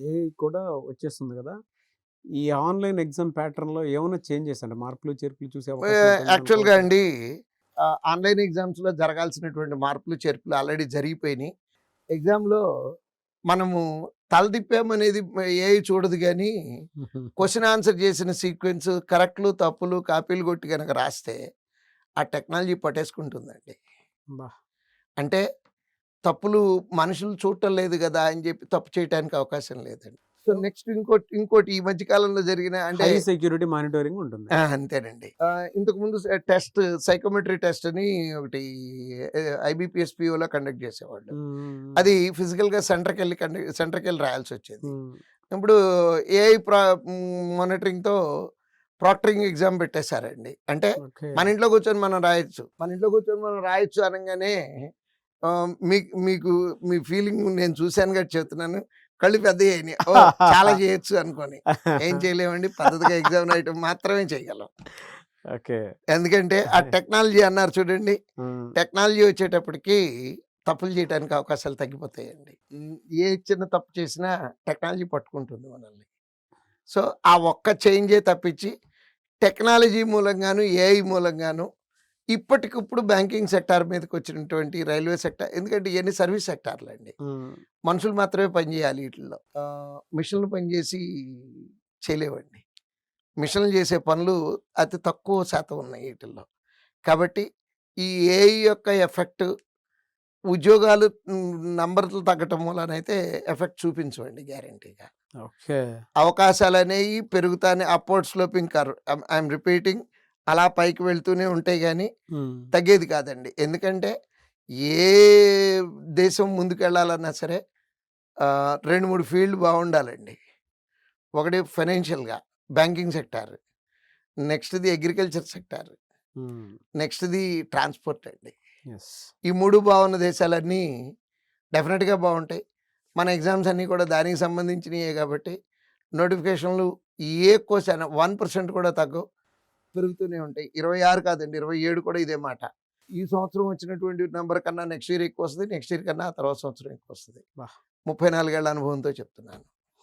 AI కూడా వచ్చేస్తుంది గదా! ఈ ఆన్‌లైన్ ఎగ్జామ్ ప్యాటర్న్‌లో ఏమన్నా చేంజెస్ అంటే మార్పులు, చేర్పులు చూసే అవకాశం యాక్చువల్‌గా ఉంటుందనుకోవచ్చా? అండి ఆన్‌లైన్ ఎగ్జామ్స్‌లో జరగాల్సినటువంటి మార్పులు, చేర్పులు ఆల్రెడీ జరిగిపోయినియి. ఎగ్జామ్‌లో మనము తల తిప్పామనేది ఏఐ చూడదు గానీ, క్వెషన్ ఆన్సర్ చేసిన సీక్వెన్స్ కరెక్ట్‌లు, తప్పులు, కాపీలు కొట్టి గనక రాస్తే, ఆ టెక్నాలజీ పట్టేసుకుంటుందండి. అబ్బా! అంటే తప్పులు మనుషులు చూడటం లేదు గదా! అని జెప్పి తప్పు చేయటానికి అవకాశం లేదండి. సో, నెక్స్ట్ ఇంకోటి ఈ మధ్య కాలంలో జరిగిన అంటే హై సెక్యూరిటీ మానిటరింగ్ ఉంటుంది. అంతేనండి. ఇంతకుముందు సైకోమెట్రీ టెస్ట్ అని ఒకటి ఐబీపీఎస్ పీఓలో కండక్ట్ చేసేవాళ్ళు. హ్మ్. అది ఫిజికల్‌గా సెంటర్‌కెళ్ళి రాయాల్సొచ్చేది. హ్మ్. ఇప్పుడు ఏఐ మానిటరింగ్‌తో ప్రాక్టరింగ్ ఎగ్జామ్ పెట్టేశారండి. అంటే ఓకే. మన ఇంట్లో కూర్చొని మనం రాయొచ్చు. మన ఇంట్లో కూర్చొని మనం రాయొచ్చు అనంగానే మీకు మీ ఫీలింగ్ నేను చూసాను కాబట్టి చెప్తున్నాను. కళ్ళు పెద్దయ్యాయినాయి. ఓహ్! చాలా చేయొచ్చు అనుకోని. ఏం చేయలేమండి. పద్ధతిగా ఎగ్జామ్ రాయటం మాత్రమే చేయగలం. ఓకే. ఎందుకంటే ఆ టెక్నాలజీ అన్నారు చూడండి. హ్మ్. టెక్నాలజీ వచ్చేటప్పటికి తప్పులు చేయడానికి అవకాశాలు తగ్గిపోతాయండి. ఏ చిన్న తప్పు చేసినా టెక్నాలజీ పట్టుకుంటుంది మనల్ని. సో, ఆ ఒక్క చేంజే తప్పించి టెక్నాలజీ మూలంగాను, ఏఐ మూలంగాను ఇప్పటికిప్పుడు బ్యాంకింగ్ సెక్టార్ మీదకొచ్చినటువంటి రైల్వే సెక్టార్ ఎందుకంటే ఇయన్నీ సర్వీస్ సెక్టార్‌లండి. హ్మ్. మనుషులు మాత్రమే పని జేయాలి ఈటిల్లో. మిషన్‌లు పనిజేసి చేయలేవండి. మిషన్‌లు చేసే పనులు అతి తక్కువ శాతం ఉన్నాయి ఈటిల్లో. కాబట్టి ఈ ఏఐ యొక్క ఎఫెక్ట్ ఉద్యోగాలు నంబర్లు తగ్గటం మూలనైతే ఎఫెక్ట్ చూపించవండి గ్యారంటీగా. ఓకే. అవకాశాలనేయి పెరుగుతానే upward sloping curve. I'm repeating అలా పైకి వెళ్తూనే ఉంటాయి గానీ, హ్మ్. తగ్గేది కాదండి. ఎందుకంటే, ఏ దేశం ముందుకెళ్ళాలన్నా సరే 2, 3 ఫీల్డ్ బావుండాలండి. ఒకటి ఫైనాన్షియల్‌గా బ్యాంకింగ్ సెక్టార్, నెక్స్ట్‌ది అగ్రికల్చర్ సెక్టార్, హ్మ్. నెక్స్ట్‌ది ట్రాన్స్‌పోర్ట్ అండి. యెస్. ఈ 3 బావున్న దేశాలన్నీ డెఫినిట్‌గా బావుంటాయి. మన ఎగ్జామ్స్ అన్నీ కూడా దానికి సంబంధించినయే గాబట్టి, నోటిఫికేషన్‌లు ఏ క్వెషన్ 1% కూడా తగ్గవు. పెరుగుతూనే ఉంటాయి. 26 కాదండి 27 కూడా ఇదే మాట. ఈ సంవత్సరం వచ్చినటువంటి నంబర్ కన్నా నెక్స్ట్ ఇయర్ ఎక్కువొస్తది. నెక్స్ట్ ఇయర్ కన్నా ఆ తర్వాత సంవత్సరం ఎక్కువొస్తది. అబ్బా! 34 ఏళ్ల అనుభవంతో చెప్తున్నాను.